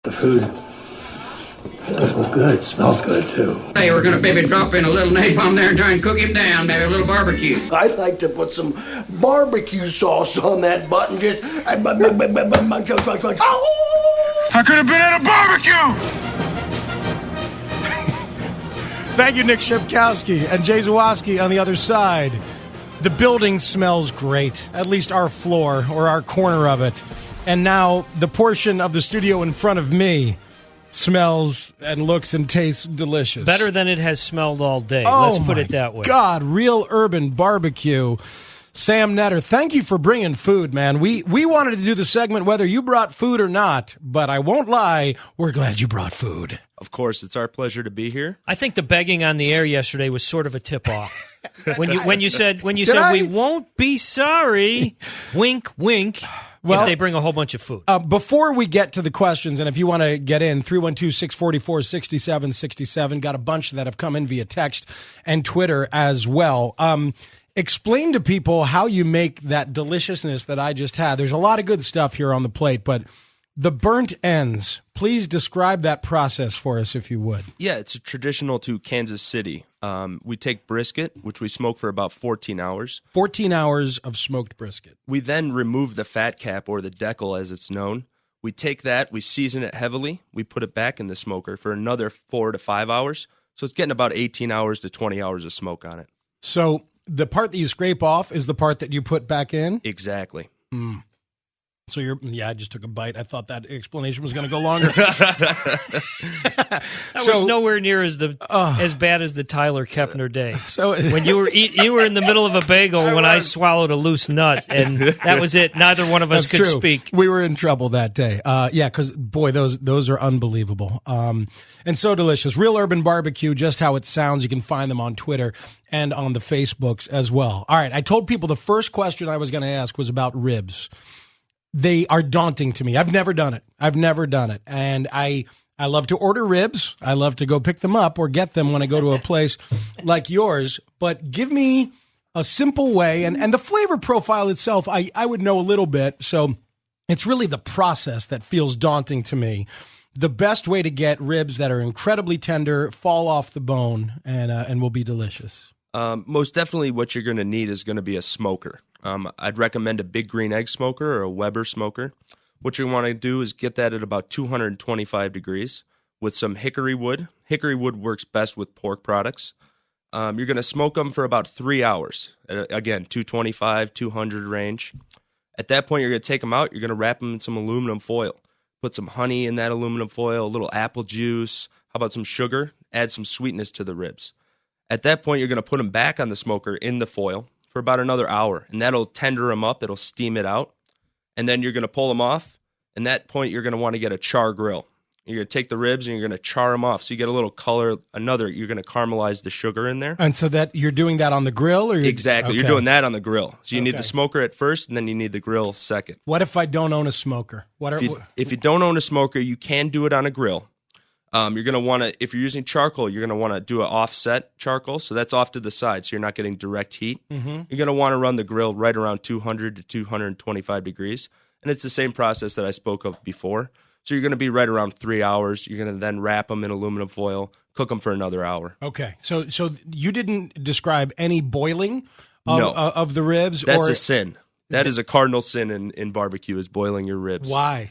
The food feels so good, smells good too. Hey, we're gonna maybe drop in a little napalm there and try and cook him down, maybe a little barbecue. I'd like to put some barbecue sauce on that button. Just I could have been at a barbecue. Thank you, Nick Shepkowski and Jay Zawoski on the other side. The building smells great, at least our floor or our corner of it. And now the portion of the studio in front of me smells and looks and tastes delicious. Better than it has smelled all day. Oh, Let's put it that way. God, Real Urban BBQ. Sam Netter, thank you for bringing food, man. We wanted to do the segment whether you brought food or not, but I won't lie, we're glad you brought food. Of course, it's our pleasure to be here. I think the begging on the air yesterday was sort of a tip-off. when you said we won't be sorry, wink, wink. Well, if they bring a whole bunch of food. Before we get to the questions, and if you want to get in, 312-644-6767, got a bunch that have come in via text and Twitter as well. Explain to people how you make that deliciousness that I just had. There's a lot of good stuff here on the plate, but the burnt ends, please describe that process for us if you would. Yeah, it's traditional to Kansas City. We take brisket, which we smoke for about 14 hours. 14 hours of smoked brisket. We then remove the fat cap, or the decal as it's known. We take that, we season it heavily, we put it back in the smoker for another 4 to 5 hours. So it's getting about 18 hours to 20 hours of smoke on it. So the part that you scrape off is the part that you put back in? Exactly. So I just took a bite. I thought that explanation was going to go longer. That was nowhere near as bad as the Tyler Kepner day. So when you were in the middle of a bagel when I swallowed a loose nut, and that was it. Neither one of us could speak. We were in trouble that day. Because boy, those are unbelievable. And so delicious. Real Urban BBQ, just how it sounds. You can find them on Twitter and on the Facebooks as well. All right, I told people the first question I was going to ask was about ribs. They are daunting to me. I've never done it. And I love to order ribs. I love to go pick them up or get them when I go to a place like yours. But give me a simple way. And the flavor profile itself, I would know a little bit. So it's really the process that feels daunting to me. The best way to get ribs that are incredibly tender, fall off the bone, and will be delicious. Most definitely what you're going to need is going to be a smoker. I'd recommend a Big Green Egg smoker or a Weber smoker. What you want to do is get that at about 225 degrees with some hickory wood. Hickory wood works best with pork products. You're going to smoke them for about 3 hours. Again, 225, 200 range. At that point, you're going to take them out. You're going to wrap them in some aluminum foil. Put some honey in that aluminum foil, a little apple juice. How about some sugar? Add some sweetness to the ribs. At that point, you're going to put them back on the smoker in the foil for about another hour, and that'll tender them up. It'll steam it out, and then you're going to pull them off. And at that point, you're going to want to get a char grill. You're going to take the ribs, and you're going to char them off so you get a little color. You're going to caramelize the sugar in there. And so that you're doing that on the grill? Or Exactly. Okay. You're doing that on the grill. So you need the smoker at first, and then you need the grill second. What if I don't own a smoker? If you don't own a smoker, you can do it on a grill. You're going to want to, if you're using charcoal, you're going to want to do an offset charcoal. So that's off to the side, so you're not getting direct heat. Mm-hmm. You're going to want to run the grill right around 200 to 225 degrees. And it's the same process that I spoke of before. So you're going to be right around 3 hours. You're going to then wrap them in aluminum foil, cook them for another hour. Okay. So you didn't describe any boiling No. of the ribs? That's a sin. That is a cardinal sin in barbecue, is boiling your ribs. Why?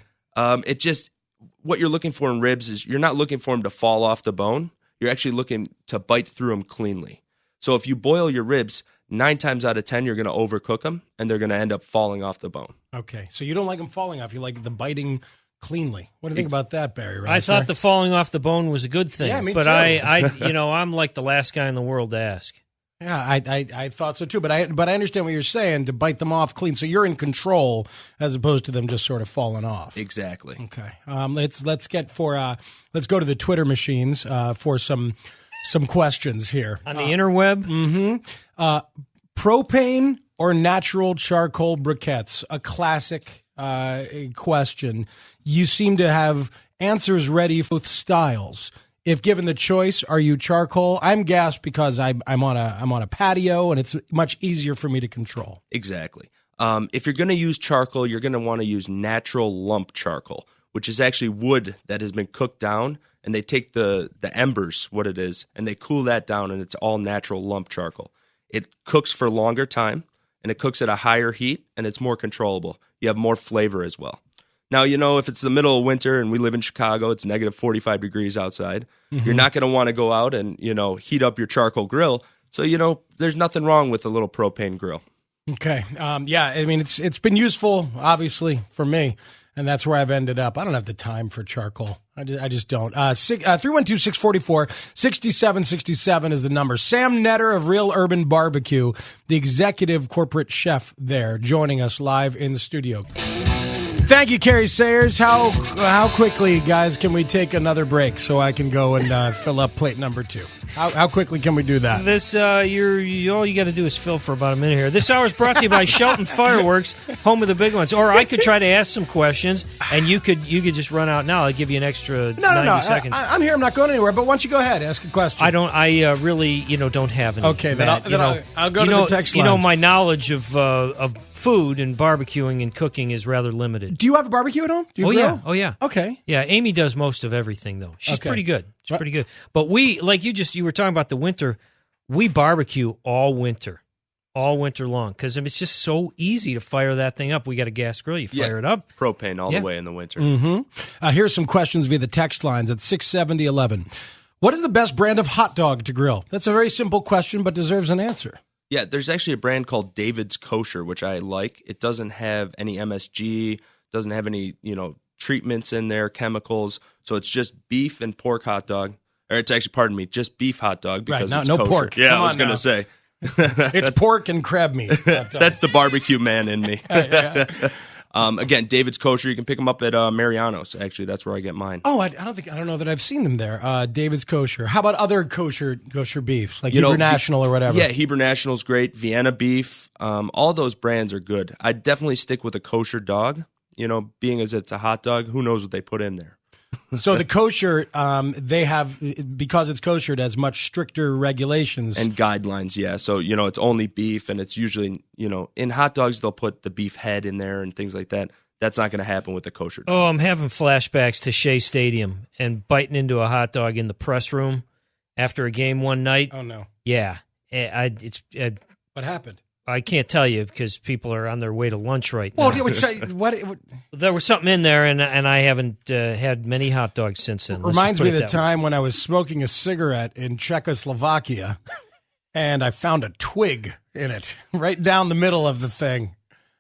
What you're looking for in ribs is you're not looking for them to fall off the bone. You're actually looking to bite through them cleanly. So if you boil your ribs, 9 times out of 10, you're going to overcook them, and they're going to end up falling off the bone. Okay. So you don't like them falling off. You like the biting cleanly. What do you think about that, Barry? I thought the falling off the bone was a good thing. Yeah, me but too. I'm like the last guy in the world to ask. Yeah, I thought so too, but I understand what you're saying, to bite them off clean, so you're in control as opposed to them just sort of falling off. Exactly. Okay. Let's go to the Twitter machines for some questions here on the interweb. Mm-hmm. Propane or natural charcoal briquettes? A classic question. You seem to have answers ready for both styles. If given the choice, are you charcoal? I'm gas because I'm on a patio and it's much easier for me to control. Exactly. If you're going to use charcoal, you're going to want to use natural lump charcoal, which is actually wood that has been cooked down, and they take the embers, what it is, and they cool that down, and it's all natural lump charcoal. It cooks for a longer time, and it cooks at a higher heat, and it's more controllable. You have more flavor as well. Now, if it's the middle of winter and we live in Chicago, it's negative 45 degrees outside. You're not going to want to go out and, heat up your charcoal grill. So, there's nothing wrong with a little propane grill. Okay. Yeah, I mean, it's been useful, obviously, for me, and that's where I've ended up. I don't have the time for charcoal. I just don't. 312-644-6767 is the number. Sam Netter of Real Urban BBQ, the executive corporate chef there, joining us live in the studio. Thank you, Carrie Sayers. How quickly, guys, can we take another break so I can go and fill up plate number 2? How quickly can we do that? This all you got to do is fill for about a minute here. This hour is brought to you by Shelton Fireworks, home of the big ones. Or I could try to ask some questions, and you could just run out now. I'll give you an extra 90 seconds. I'm here. I'm not going anywhere. But why don't you go ahead, ask a question? I really don't have any. Okay, then I'll go to the text lines. My knowledge of food and barbecuing and cooking is rather limited. Do you have a barbecue at home? Do you grill? Oh yeah. Okay. Yeah, Amy does most of everything though. She's pretty good. She's pretty good. But we, like you were talking about the winter, we barbecue all winter long because it's just so easy to fire that thing up. We got a gas grill. You fire it up. Propane all the way in the winter. Mm-hmm. Here's some questions via the text lines at 67011. What is the best brand of hot dog to grill? That's a very simple question, but deserves an answer. Yeah, there's actually a brand called David's Kosher, which I like. It doesn't have any MSG, doesn't have any, treatments in there, chemicals. So it's just beef and pork hot dog. Or it's actually, just beef hot dog because it's no kosher. pork. Yeah, Come I was going to say. It's pork and crab meat. That's the barbecue man in me. Yeah. Again, David's Kosher. You can pick them up at Mariano's. Actually, that's where I get mine. Oh, I don't know that I've seen them there. David's Kosher. How about other kosher beefs like Hebrew National or whatever? Yeah, Hebrew National's great. Vienna beef. All those brands are good. I'd definitely stick with a kosher dog. Being as it's a hot dog, who knows what they put in there. So the kosher, they have, because it's kosher, it has much stricter regulations. And guidelines, yeah. So, it's only beef, and it's usually, in hot dogs, they'll put the beef head in there and things like that. That's not going to happen with the kosher dog. Oh, I'm having flashbacks to Shea Stadium and biting into a hot dog in the press room after a game one night. Oh, no. Yeah. What happened? I can't tell you because people are on their way to lunch right now. What? There was something in there, and I haven't had many hot dogs since then. Reminds me of the time when I was smoking a cigarette in Czechoslovakia, and I found a twig in it, right down the middle of the thing.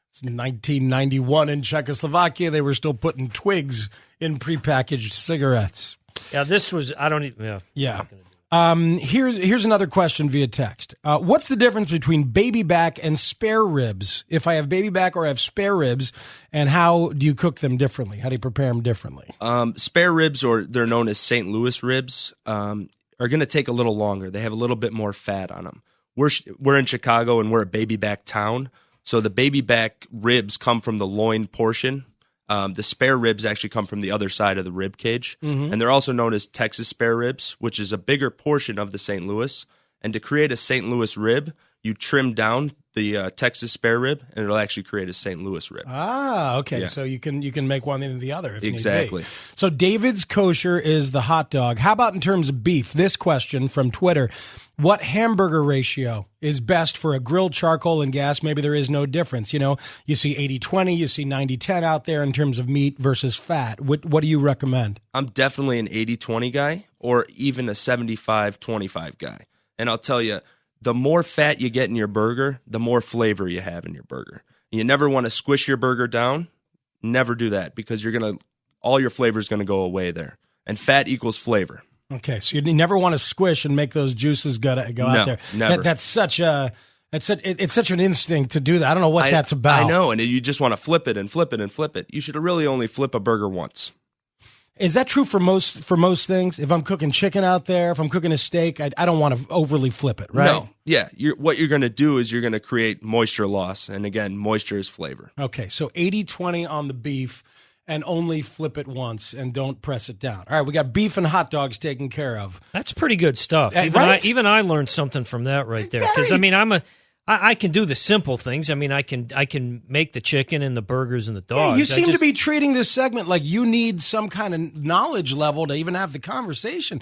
It's 1991 in Czechoslovakia. They were still putting twigs in prepackaged cigarettes. Yeah, this was, I don't even, yeah. Here's another question via text. What's the difference between baby back and spare ribs? If I have baby back or I have spare ribs, and how do you cook them differently? How do you prepare them differently? Spare ribs, or they're known as St. Louis ribs, are going to take a little longer. They have a little bit more fat on them. We're in Chicago, and we're a baby back town, so the baby back ribs come from the loin portion. The spare ribs actually come from the other side of the rib cage, and they're also known as Texas spare ribs, which is a bigger portion of the St. Louis. And to create a St. Louis rib, you trim down the Texas spare rib, and it'll actually create a St. Louis rib. Ah, okay. Yeah. So you can make one into the other if exactly. need be. So David's Kosher is the hot dog. How about in terms of beef? This question from Twitter. What hamburger ratio is best for a grilled charcoal and gas? Maybe there is no difference. You see 80-20, you see 90-10 out there in terms of meat versus fat. What do you recommend? I'm definitely an 80-20 guy, or even a 75-25 guy. And I'll tell you, the more fat you get in your burger, the more flavor you have in your burger. You never want to squish your burger down. Never do that, because all your flavor is going to go away there. And fat equals flavor. Okay, so you never want to squish and make those juices go out there. Never. It's such an instinct to do that. I don't know what that's about. I know, and you just want to flip it and flip it and flip it. You should really only flip a burger once. Is that true for most things? If I'm cooking chicken out there, if I'm cooking a steak, I don't want to overly flip it, right? No. Yeah. What you're going to do is you're going to create moisture loss. And again, moisture is flavor. Okay. So 80-20 on the beef, and only flip it once and don't press it down. All right. We got beef and hot dogs taken care of. That's pretty good stuff. Right? Even I learned something from that right there. Because, I'm I can do the simple things. I mean, I can make the chicken and the burgers and the dogs. Yeah, you seem to be treating this segment like you need some kind of knowledge level to even have the conversation.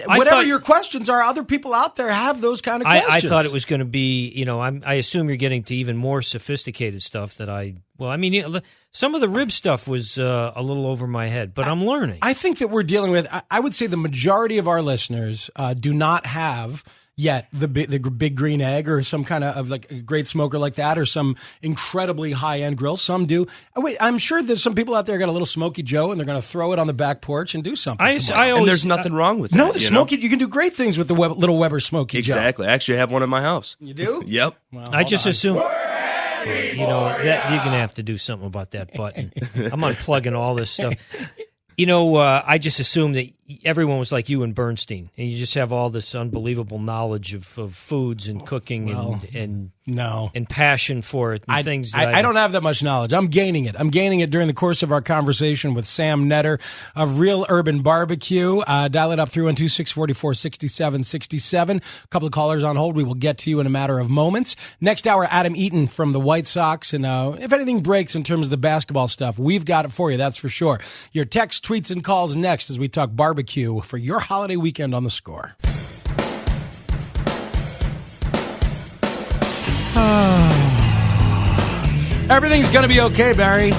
Whatever your questions are, other people out there have those kind of questions. I thought it was going to be, I assume you're getting to even more sophisticated stuff that some of the rib stuff was a little over my head, but I'm learning. I think that we're dealing with, I would say the majority of our listeners do not have yet the big green egg or some kind of like a great smoker like that or some incredibly high-end grill. Some do. I'm sure there's some people out there got a little Smoky Joe and they're going to throw it on the back porch and do something. And there's nothing wrong with that. No, the Smoky, you can do great things with the little Weber Smoky Joe. Exactly. I actually have one in my house. You do? Yep. Well, I just assume... that you're going to have to do something about that button. I'm unplugging all this stuff. I just assumed that everyone was like you and Bernstein, and you just have all this unbelievable knowledge of foods and cooking and passion for it. And things. I don't have that much knowledge. I'm gaining it. I'm gaining it during the course of our conversation with Sam Netter of Real Urban BBQ. Dial it up 312-644-6767. A couple of callers on hold. We will get to you in a matter of moments. Next hour, Adam Eaton from the White Sox. And if anything breaks in terms of the basketball stuff, we've got it for you. That's for sure. Your texts, tweets, and calls next as we talk barbecue for your holiday weekend on The Score. Everything's going to be okay, Barry.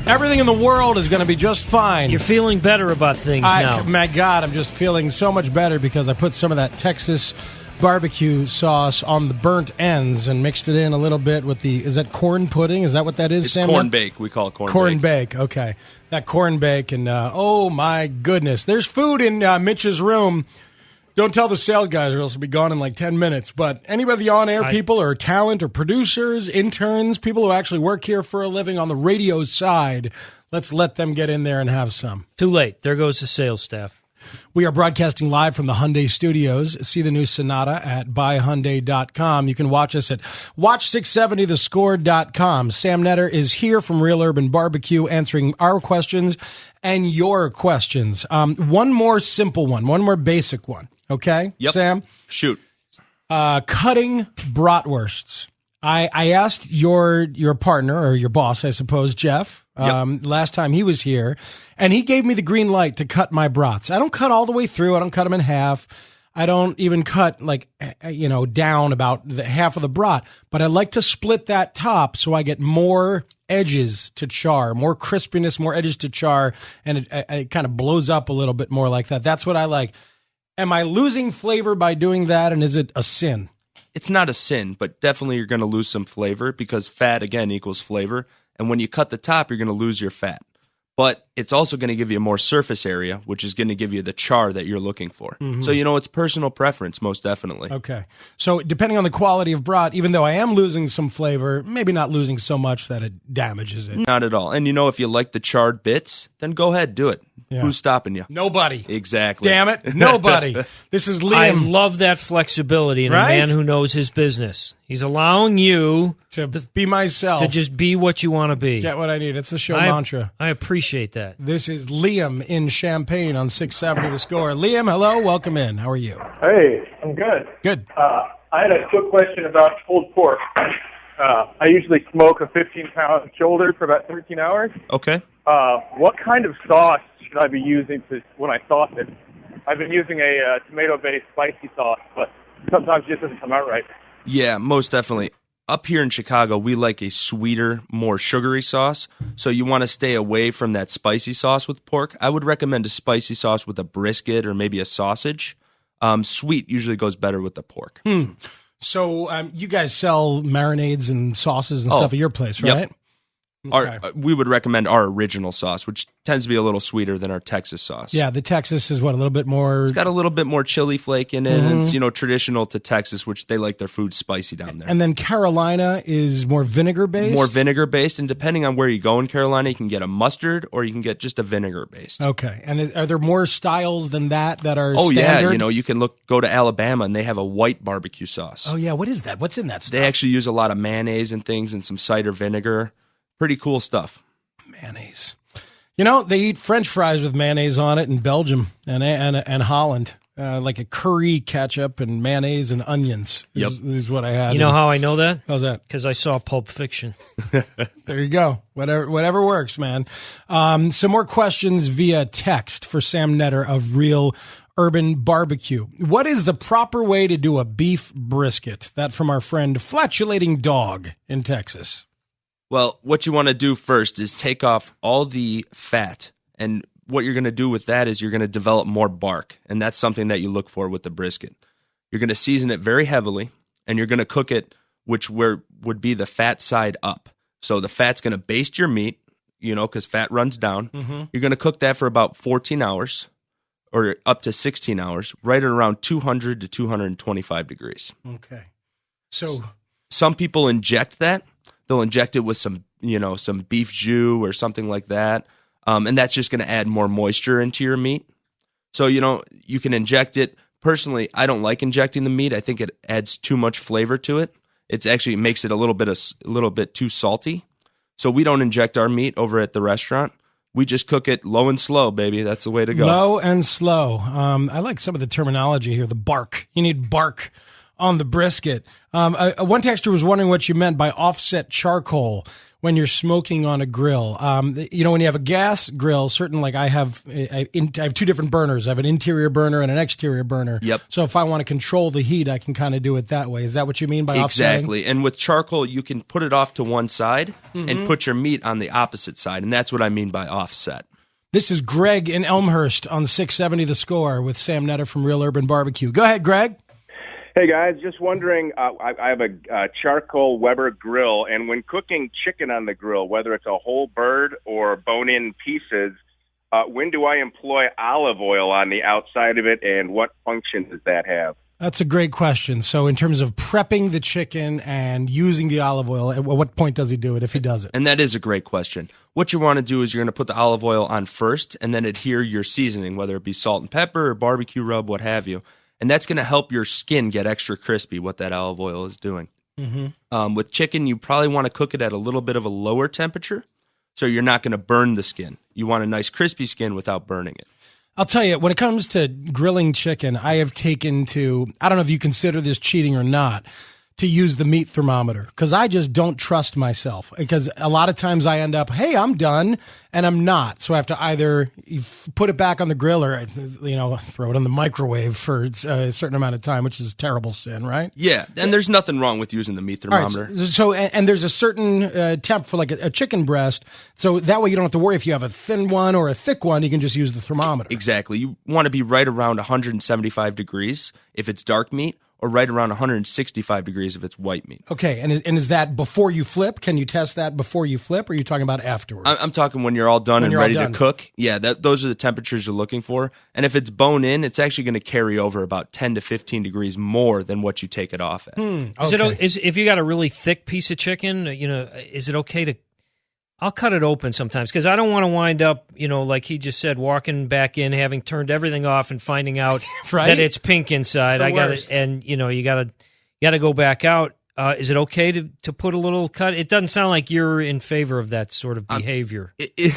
Everything in the world is going to be just fine. You're feeling better about things now. My God, I'm just feeling so much better because I put some of that Texas barbecue sauce on the burnt ends and mixed it in a little bit with is that corn pudding? Is that what that is, it's Sam? Corn bake. We call it corn bake. Corn bake, okay. That corn bake, and oh my goodness. There's food in Mitch's room. Don't tell the sales guys or else it'll be gone in like 10 minutes. But anybody on-air people or talent or producers, interns, people who actually work here for a living on the radio side, let's let them get in there and have some. Too late. There goes the sales staff. We are broadcasting live from the Hyundai Studios. See the new Sonata at buyhyundai.com. You can watch us at watch670thescore.com. Sam Netter is here from Real Urban BBQ answering our questions and your questions. One more simple one, one more basic one. Okay, yep. Sam? Shoot. Cutting bratwursts. I asked your partner or your boss, I suppose, Jeff, last time he was here, and he gave me the green light to cut my brats. I don't cut all the way through. I don't cut them in half. I don't even cut down about half of the brat, but I like to split that top so I get more edges to char, more crispiness, more edges to char, and it kind of blows up a little bit more like that. That's what I like. Am I losing flavor by doing that, and is it a sin? It's not a sin, but definitely you're going to lose some flavor because fat, again, equals flavor. And when you cut the top, you're going to lose your fat. But it's also going to give you more surface area, which is going to give you the char that you're looking for. Mm-hmm. So, it's personal preference, most definitely. Okay. So depending on the quality of brat, even though I am losing some flavor, maybe not losing so much that it damages it. Not at all. And, if you like the charred bits, then go ahead, do it. Yeah. Who's stopping you? Nobody. Exactly. Damn it. Nobody. This is Liam. I love that flexibility in a man who knows his business. He's allowing you to be myself. To just be what you want to be. Get what I need. It's the show mantra. I appreciate that. This is Liam in Champaign on 670 The Score. Liam, hello. Welcome in. How are you? Hey, I'm good. Good. I had a quick question about pulled pork. I usually smoke a 15-pound shoulder for about 13 hours. Okay. What kind of sauce should I be using when I sauce it? I've been using a tomato-based spicy sauce, but sometimes it just doesn't come out right. Yeah, most definitely. Up here in Chicago, we like a sweeter, more sugary sauce. So you want to stay away from that spicy sauce with pork. I would recommend a spicy sauce with a brisket or maybe a sausage. Sweet usually goes better with the pork. So you guys sell marinades and sauces and stuff at your place, right? Yep. Okay. We would recommend our original sauce, which tends to be a little sweeter than our Texas sauce. Yeah, the Texas is a little bit more... It's got a little bit more chili flake in it. Mm-hmm. And it's, traditional to Texas, which they like their food spicy down there. And then Carolina is more vinegar-based? More vinegar-based, and depending on where you go in Carolina, you can get a mustard or you can get just a vinegar-based. Okay. And are there more styles than that are standard? Yeah, you can go to Alabama, and they have a white barbecue sauce. Oh, yeah. What is that? What's in that stuff? They actually use a lot of mayonnaise and things and some cider vinegar. Pretty cool stuff. Mayonnaise. They eat French fries with mayonnaise on it in Belgium and Holland. like a curry, ketchup, and mayonnaise and onions. Is what I had. You know how I know that? How's that? Because I saw Pulp Fiction. There you go. Whatever works, man. Some more questions via text for Sam Netter of Real Urban BBQ. What is the proper way to do a beef brisket? That from our friend Flatulating Dog in Texas. Well, what you want to do first is take off all the fat, and what you're going to do with that is you're going to develop more bark, and that's something that you look for with the brisket. You're going to season it very heavily, and you're going to cook it would be the fat side up. So the fat's going to baste your meat, because fat runs down. Mm-hmm. You're going to cook that for about 14 hours or up to 16 hours, right at around 200 to 225 degrees. Okay. So some people inject that. They'll inject it with some beef jus or something like that. And that's just going to add more moisture into your meat. So, you can inject it. Personally, I don't like injecting the meat. I think it adds too much flavor to it. It makes it a little bit too salty. So we don't inject our meat over at the restaurant. We just cook it low and slow, baby. That's the way to go. Low and slow. I like some of the terminology here. The bark. You need bark on the brisket. One texter was wondering what you meant by offset charcoal when you're smoking on a grill. When you have a gas grill, I have two different burners. I have an interior burner and an exterior burner. Yep. So if I want to control the heat, I can kind of do it that way. Is that what you mean by offsetting? Exactly. And with charcoal, you can put it off to one side and put your meat on the opposite side. And that's what I mean by offset. This is Greg in Elmhurst on 670 The Score with Sam Netter from Real Urban BBQ. Go ahead, Greg. Hey, guys, just wondering, I have a charcoal Weber grill, and when cooking chicken on the grill, whether it's a whole bird or bone-in pieces, when do I employ olive oil on the outside of it, and what function does that have? That's a great question. So in terms of prepping the chicken and using the olive oil, at what point does he do it if he does it? And that is a great question. What you want to do is you're going to put the olive oil on first and then adhere your seasoning, whether it be salt and pepper or barbecue rub, what have you. And that's going to help your skin get extra crispy, what that olive oil is doing. Mm-hmm. With chicken, you probably want to cook it at a little bit of a lower temperature, so you're not going to burn the skin. You want a nice crispy skin without burning it. I'll tell you, when it comes to grilling chicken, I have taken to, I don't know if you consider this cheating or not, to use the meat thermometer, because I just don't trust myself, because a lot of times I end up, hey, I'm done, and I'm not. So I have to either put it back on the grill or, throw it in the microwave for a certain amount of time, which is a terrible sin, right? Yeah, and there's nothing wrong with using the meat thermometer. Right, so and there's a certain temp for like a chicken breast, so that way you don't have to worry if you have a thin one or a thick one, you can just use the thermometer. Exactly. You want to be right around 175 degrees if it's dark meat, or right around 165 degrees if it's white meat. Okay, and is that before you flip? Can you test that before you flip, or are you talking about afterwards? I'm talking when you're all done and ready to cook. Yeah, those are the temperatures you're looking for. And if it's bone in, it's actually going to carry over about 10 to 15 degrees more than what you take it off at. Okay. If you got a really thick piece of chicken, is it okay to... I'll cut it open sometimes because I don't want to wind up, like he just said, walking back in, having turned everything off and finding out right? that it's pink inside. It's the worst. You got to go back out. Is it okay to put a little cut? It doesn't sound like you're in favor of that sort of behavior. It's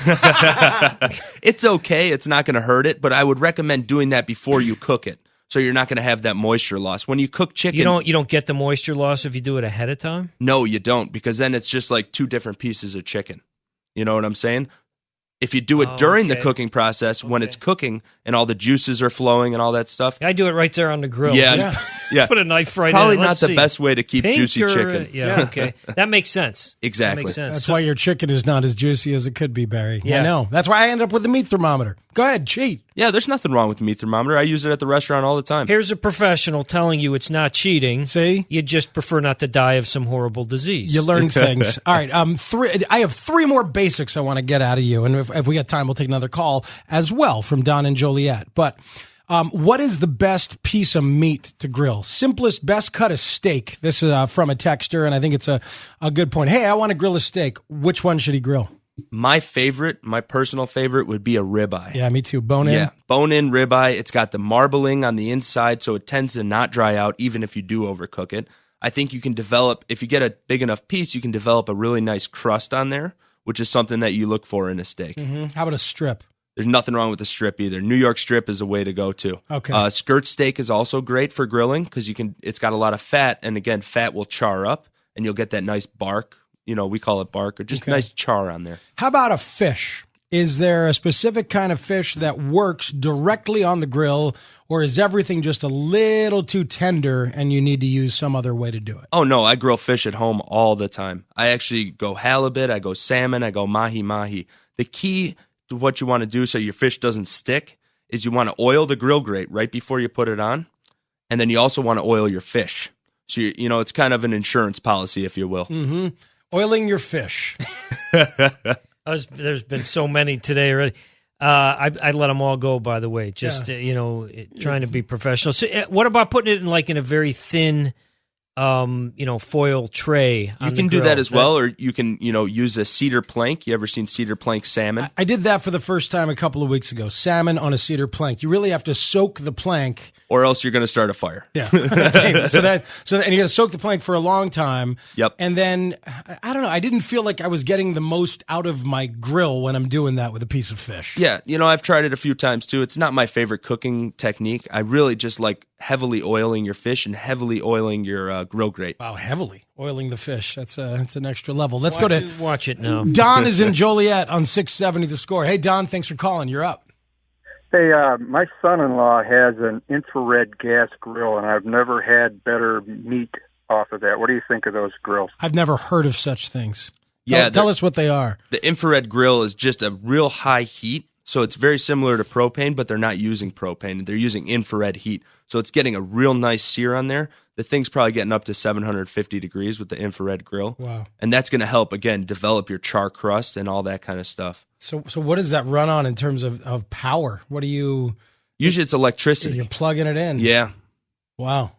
okay. It's not going to hurt it, but I would recommend doing that before you cook it, so you're not going to have that moisture loss. When you cook chicken, you don't get the moisture loss if you do it ahead of time? No, you don't, because then it's just like two different pieces of chicken. You know what I'm saying? If you do it during the cooking process, when it's cooking and all the juices are flowing and all that stuff. I do it right there on the grill. Yeah. Put a knife right Probably in it. not the best way to keep juicy chicken. Yeah, okay. That makes sense. Exactly. That makes sense. That's why your chicken is not as juicy as it could be, Barry. Yeah. I know. That's why I end up with the meat thermometer. Go ahead, cheat. Yeah, there's nothing wrong with the meat thermometer. I use it at the restaurant all the time. Here's a professional telling you it's not cheating. See? You just prefer not to die of some horrible disease. You learn things. All right, I have three more basics I want to get out of you, and if we got time, we'll take another call as well from Don and Joliet. But what is the best piece of meat to grill? Simplest, best cut of steak. This is from a texter, and I think it's a good point. Hey, I want to grill a steak. Which one should he grill? My personal favorite would be a ribeye. Yeah, me too. Bone in? Yeah, bone-in ribeye. It's got the marbling on the inside, so it tends to not dry out even if you do overcook it. I think you can develop, if you get a big enough piece, you can develop a really nice crust on there, which is something that you look for in a steak. Mm-hmm. How about a strip? There's nothing wrong with the strip either. New York strip is a way to go too. Okay. Skirt steak is also great for grilling because it's got a lot of fat, and again, fat will char up, and you'll get that nice bark. We call it bark, or just nice char on there. How about a fish? Is there a specific kind of fish that works directly on the grill, or is everything just a little too tender and you need to use some other way to do it? Oh, no, I grill fish at home all the time. I actually go halibut, I go salmon, I go mahi-mahi. The key to what you want to do so your fish doesn't stick is you want to oil the grill grate right before you put it on, and then you also want to oil your fish. So, it's kind of an insurance policy, if you will. Mm-hmm. Oiling your fish. There's been so many today already. I let them all go, by the way, just, trying to be professional. So what about putting it in a very thin, foil tray on You can the do grill? that as well, or you can, use a cedar plank. You ever seen cedar plank salmon? I did that for the first time a couple of weeks ago. Salmon on a cedar plank. You really have to soak the plank. Or else you're going to start a fire. Yeah. Okay. And you got to soak the plank for a long time. Yep. And then, I don't know, I didn't feel like I was getting the most out of my grill when I'm doing that with a piece of fish. Yeah, I've tried it a few times too. It's not my favorite cooking technique. I really just like heavily oiling your fish and heavily oiling your grill grate. Wow, heavily oiling the fish. That's an extra level. Let's Watch it now. Don is in Joliet on 670 The Score. Hey, Don, thanks for calling. You're up. Hey, my son-in-law has an infrared gas grill, and I've never had better meat off of that. What do you think of those grills? I've never heard of such things. Yeah, Tell us what they are. The infrared grill is just a real high heat, so it's very similar to propane, but they're not using propane. They're using infrared heat, so it's getting a real nice sear on there. The thing's probably getting up to 750 degrees with the infrared grill. Wow. And that's going to help, again, develop your char crust and all that kind of stuff. So what does that run on in terms of power? What do you... Usually it's electricity. You're plugging it in. Yeah. Wow.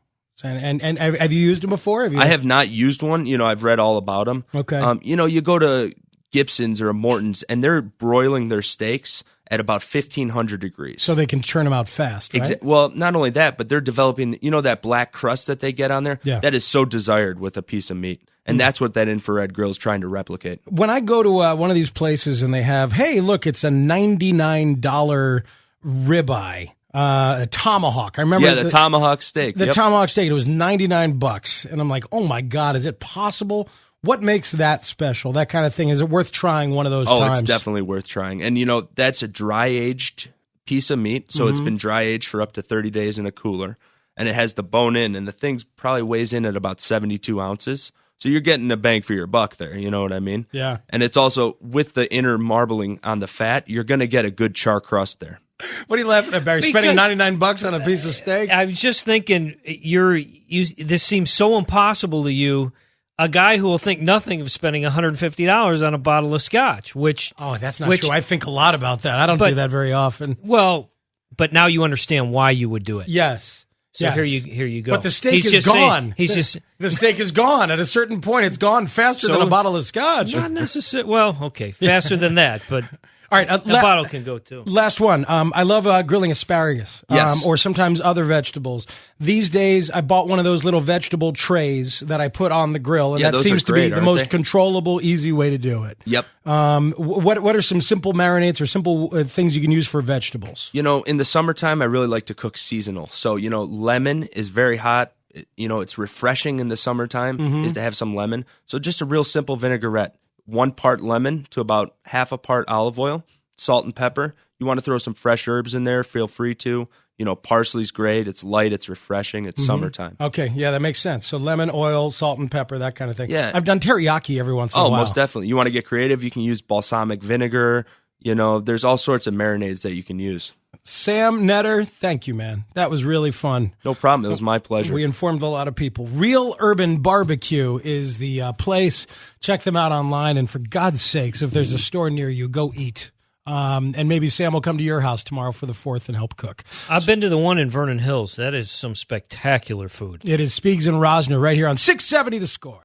And have you used them before? I have not used one. I've read all about them. Okay. You go to Gibson's or Morton's, and they're broiling their steaks at about 1,500 degrees. So they can churn them out fast, right? Well, not only that, but they're developing, that black crust that they get on there? Yeah. That is so desired with a piece of meat. And that's what that infrared grill is trying to replicate. When I go to one of these places and they have, hey, look, it's a $99 ribeye, a tomahawk. I remember the tomahawk steak. The tomahawk steak, it was $99. And I'm like, oh my God, is it possible? What makes that special? That kind of thing. Is it worth trying one of those times? Oh, it's definitely worth trying. And, that's a dry-aged piece of meat. So it's been dry-aged for up to 30 days in a cooler. And it has the bone in. And the thing probably weighs in at about 72 ounces. So you're getting a bang for your buck there. You know what I mean? Yeah. And it's also, with the inner marbling on the fat, you're going to get a good char crust there. What are you laughing at, Barry? Spending $99 on a piece of steak? I was just thinking, this seems so impossible to you. A guy who will think nothing of spending $150 on a bottle of scotch, which... Oh, that's not true. I think a lot about that. I don't do that very often. Well, but now you understand why you would do it. Yes. So yes. Here you go. But the steak is gone. The steak is gone. At a certain point, it's gone faster than a bottle of scotch. Not necessarily. Well, okay, faster than that, but... All right, a bottle can go too. Last one. I love grilling asparagus, yes. Or sometimes other vegetables. These days, I bought one of those little vegetable trays that I put on the grill, and that seems to be the most controllable, easy way to do it. Yep. What are some simple marinades or simple things you can use for vegetables? In the summertime, I really like to cook seasonal. So, lemon is very hot. It's refreshing in the summertime is to have some lemon. So just a real simple vinaigrette. 1 part lemon to about half a part olive oil, salt and pepper. You want to throw some fresh herbs in there, feel free to. Parsley's great. It's light. It's refreshing. It's summertime. Okay, yeah, that makes sense. So lemon, oil, salt, and pepper, that kind of thing. Yeah. I've done teriyaki every once in a while. Oh, most definitely. You want to get creative, you can use balsamic vinegar. There's all sorts of marinades that you can use. Sam Netter, thank you, man. That was really fun. No problem. It was my pleasure. We informed a lot of people. Real Urban BBQ is the place. Check them out online. And for God's sakes, if there's a store near you, go eat. And maybe Sam will come to your house tomorrow for the 4th and help cook. I've been to the one in Vernon Hills. That is some spectacular food. It is Spiegs and Rosner right here on 670 The Score.